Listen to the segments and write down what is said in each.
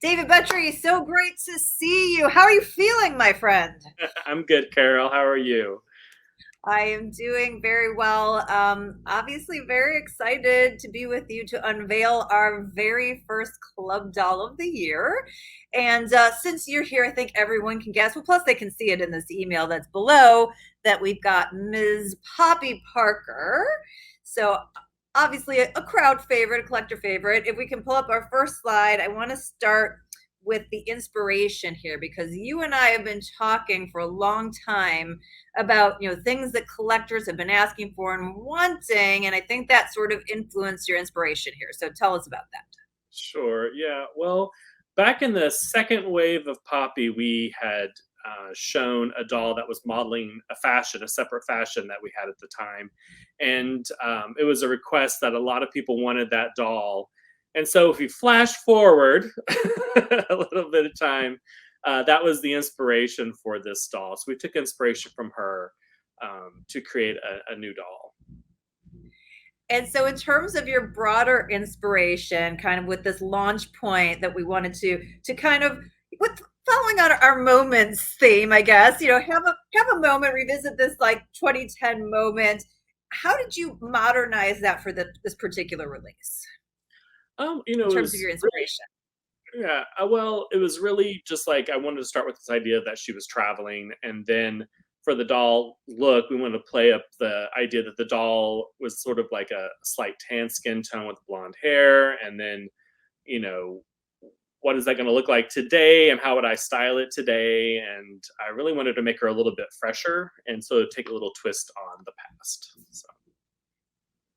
David Buttry, so great to see you. How are you feeling, my friend? I'm good, Carol. How are you? I am doing very well. Obviously, very excited to be with you to unveil our very first club doll of the year. And since you're here, I think everyone can guess. Well, plus they can see it in this email that's below that we've got Ms. Poppy Parker. So obviously a crowd favorite, a collector favorite. If we can pull up our first slide, I want to start with the inspiration here because you and I have been talking for a long time about things that collectors have been asking for and wanting, and I think that sort of influenced your inspiration here. So tell us about that. Sure. Yeah. Well, back in the second wave of Poppy, we had shown a doll that was modeling a separate fashion that we had at the time. And it was a request that a lot of people wanted that doll. And so if you flash forward a little bit of time, that was the inspiration for this doll. So we took inspiration from her to create a new doll. And so in terms of your broader inspiration, kind of with this launch point that we wanted to kind of with following on our moments theme, I guess, have a moment, revisit this like 2010 moment. How did you modernize that for this particular release in It terms of was your inspiration? Yeah, well, it was really just like I wanted to start with this idea that she was traveling, and then for the doll look, we wanted to play up the idea that the doll was sort of like a slight tan skin tone with blonde hair, and then, you know, what is that going to look like today, and how would I style it today? And I really wanted to make her a little bit fresher, and so take a little twist on the past. So.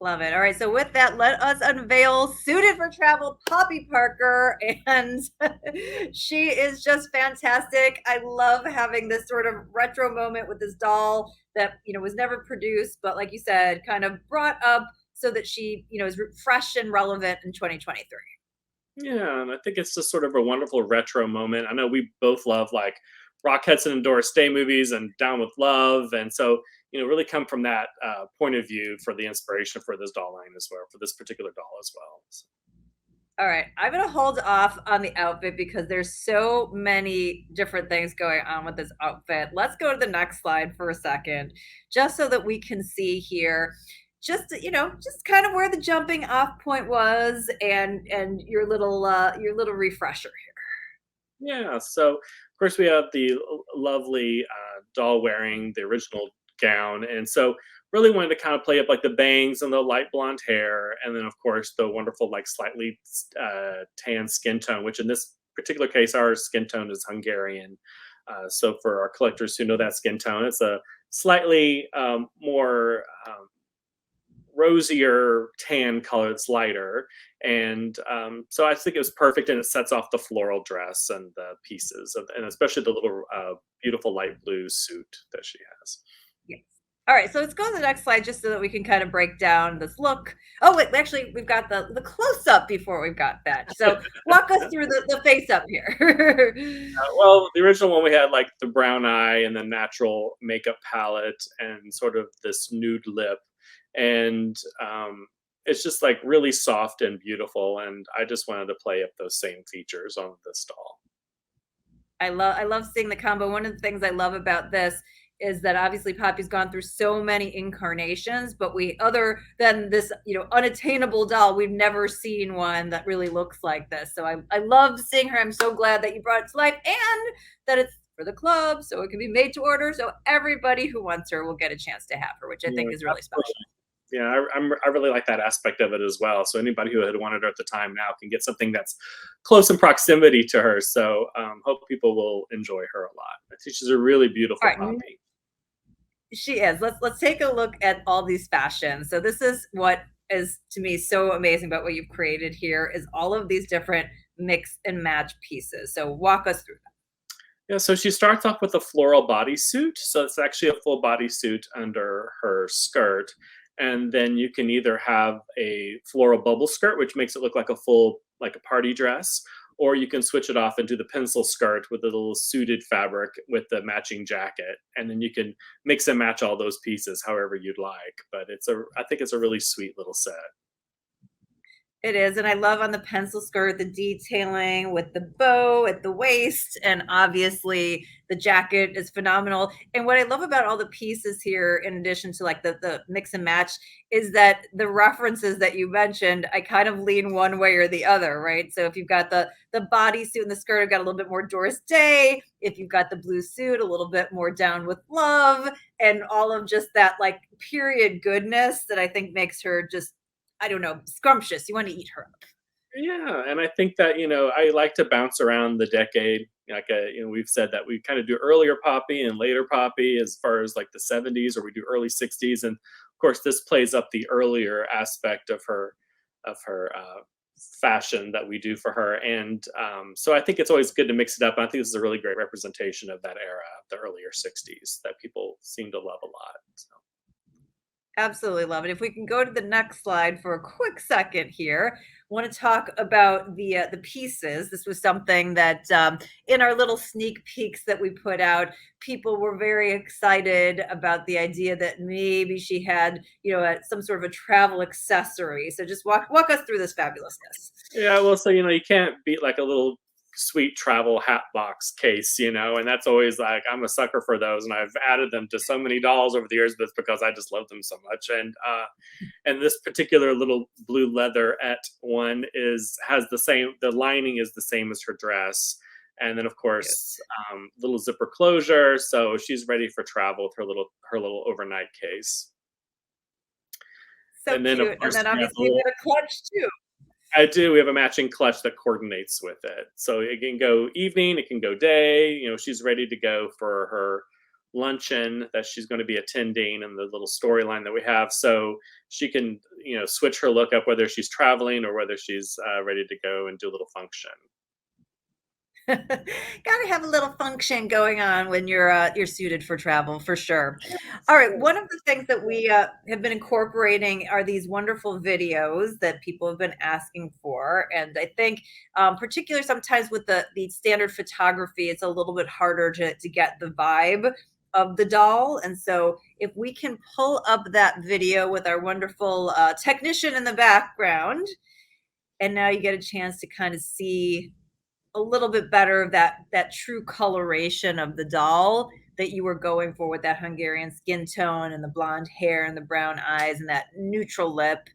Love it. All right. So with that, let us unveil Suited for Travel Poppy Parker. And she is just fantastic. I love having this sort of retro moment with this doll that, was never produced, but like you said, kind of brought up so that she, is fresh and relevant in 2023. Yeah, and I think it's just sort of a wonderful retro moment. I know we both love like Rock Hudson and Doris Day movies and Down with Love, and so really come from that point of view for the inspiration for this doll line as well, for this particular doll as well. So. All right, I'm gonna hold off on the outfit because there's so many different things going on with this outfit. Let's go to the next slide for a second, just so that we can see here, just kind of where the jumping off point was, and your little refresher Yeah, so of course we have the lovely doll wearing the original gown, and so really wanted to kind of play up like the bangs and the light blonde hair, and then of course the wonderful like slightly tan skin tone, which in this particular case our skin tone is Hungarian. So for our collectors who know that skin tone, it's a slightly more rosier tan color. It's lighter, and so I think it was perfect, and it sets off the floral dress and the pieces, and especially the little beautiful light blue suit that she has. here. All right, so let's go to the next slide just so that we can kind of break down this look. Oh, wait, actually, we've got the close up before we've got that. So walk us through the face up here. Well, the original one we had like the brown eye and the natural makeup palette and sort of this nude lip, and it's just like really soft and beautiful. And I just wanted to play up those same features on this doll. I love seeing the combo. One of the things I love about this is that obviously Poppy's gone through so many incarnations, but other than this, unattainable doll, we've never seen one that really looks like this. So I love seeing her. I'm so glad that you brought it to life and that it's for the club, so it can be made to order. So everybody who wants her will get a chance to have her, which I Yeah, think is really special. absolutely. Yeah, I really like that aspect of it as well. So anybody who had wanted her at the time now can get something that's close in proximity to her. So hope people will enjoy her a lot. I think she's a really All beautiful right, Poppy. she is. Let's take a look at all these fashions. So this is what is to me so amazing about what you've created here is all of these different mix and match pieces. So walk us through Yeah, so she starts off with a floral bodysuit. So it's actually a full bodysuit under her skirt. And then you can either have a floral bubble skirt, which makes it look like a full, like a party dress, or you can switch it off into the pencil skirt with a little suited fabric with the matching jacket. And then you can mix and match all those pieces however you'd like. But I think it's a really sweet little set. It is, and I love on the pencil skirt the detailing with the bow at the waist, and obviously the jacket is phenomenal. And what I love about all the pieces here, in addition to like the mix and match, is that the references that you mentioned, I kind of lean one way or the other, right? So if you've got the bodysuit and the skirt, I've got a little bit more Doris Day. If you've got the blue suit, a little bit more Down with Love, and all of just that like period goodness that I think makes her just, I don't know, scrumptious. You want to eat her up. Yeah, and I think that, I like to bounce around the decade. Like, we've said that we kind of do earlier Poppy and later Poppy as far as like the 70s, or we do early 60s. And of course, this plays up the earlier aspect of her fashion that we do for her. And so I think it's always good to mix it up. And I think this is a really great representation of that era, the earlier 60s, that people seem to love a lot. So. Absolutely love it. If we can go to the next slide for a quick second here, I want to talk about the pieces. This was something that in our little sneak peeks that we put out, people were very excited about the idea that maybe she had, some sort of a travel accessory. So just walk us through this fabulousness. Yeah, well, so you can't beat like a little sweet travel hat box case, and that's always like I'm a sucker for those, and I've added them to so many dolls over the years, but it's because I just love them so much. And this particular little blue leatherette one has the same. The lining is the same as her dress, and then of course little zipper closure, so she's ready for travel with her little overnight case. So And then of cute. And course then we have the obviously you've little got a clutch too. I do. We have a matching clutch that coordinates with it. So it can go evening, it can go day. She's ready to go for her luncheon that she's going to be attending and the little storyline that we have. So she can, switch her look up whether she's traveling or whether she's ready to go and do a little function. Got to have a little function going on when you're suited for travel for sure. All right, one of the things that we have been incorporating are these wonderful videos that people have been asking for, and I think, particularly sometimes with the standard photography, it's a little bit harder to get the vibe of the doll. And so, if we can pull up that video with our wonderful technician in the background, and now you get a chance to kind of see a little bit better of that true coloration of the doll that you were going for with that Hungarian skin tone and the blonde hair and the brown eyes and that neutral lip.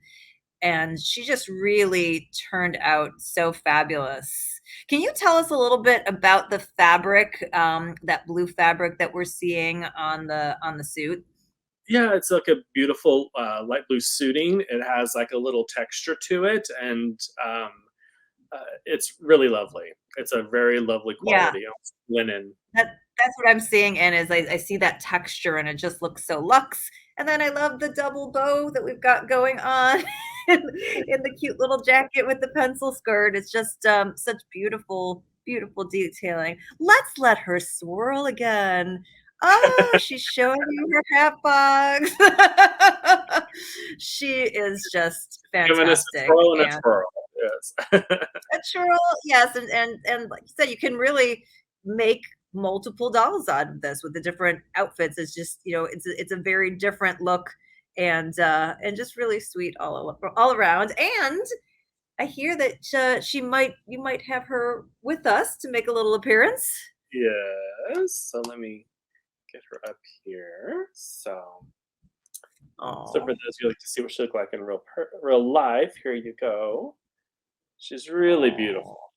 And she just really turned out so fabulous. Can you tell us a little bit about the fabric, that blue fabric that we're seeing on the suit? Yeah, it's like a beautiful light blue suiting. It has like a little texture to it, and it's really lovely. It's a very lovely Yeah, quality linen. that's what I'm seeing, and is I see that texture, and it just looks so luxe. And then I love the double bow that we've got going on in the cute little jacket with the pencil skirt. It's just such beautiful, beautiful detailing. Let's let her swirl again. Oh, she's showing you her hat box. She is just Giving us a fantastic, twirl and a and twirl. Yes. a churl, yes, and like you said, you can really make multiple dolls out of this with the different outfits. It's just, it's a very different look, and just really sweet all around. And I hear that you might have her with us to make a little appearance. Yes. So let me get her up here. So for Oh, those who like to see what she look like in real life, here you go. She's really beautiful, oh.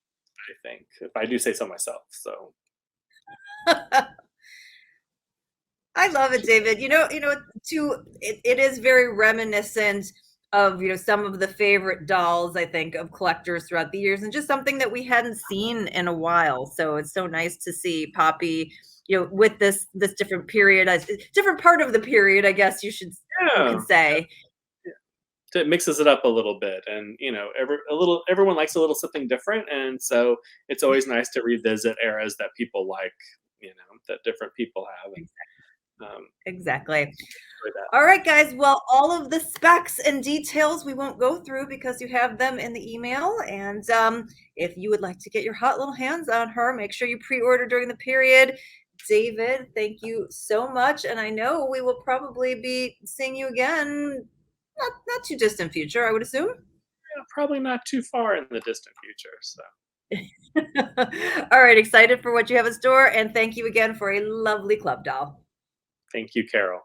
I think, if I do say so myself. So I love it, David. Too, it is very reminiscent of, some of the favorite dolls, I think, of collectors throughout the years, and just something that we hadn't seen in a while. So it's so nice to see Poppy, with this different period, different part of the period, I guess you can yeah, say. it mixes it up a little bit, and everyone likes a little something different, and so it's always nice to revisit eras that people like, that different people have, and Exactly. enjoy that. All right, guys. Well, all of the specs and details we won't go through because you have them in the email. And if you would like to get your hot little hands on her, make sure you pre-order during the period. David, thank you so much. And I know we will probably be seeing you again, not too distant future, I would assume. probably not too far in the distant future. So All right, excited for what you have in store, and thank you again for a lovely club doll. thank you, Carol.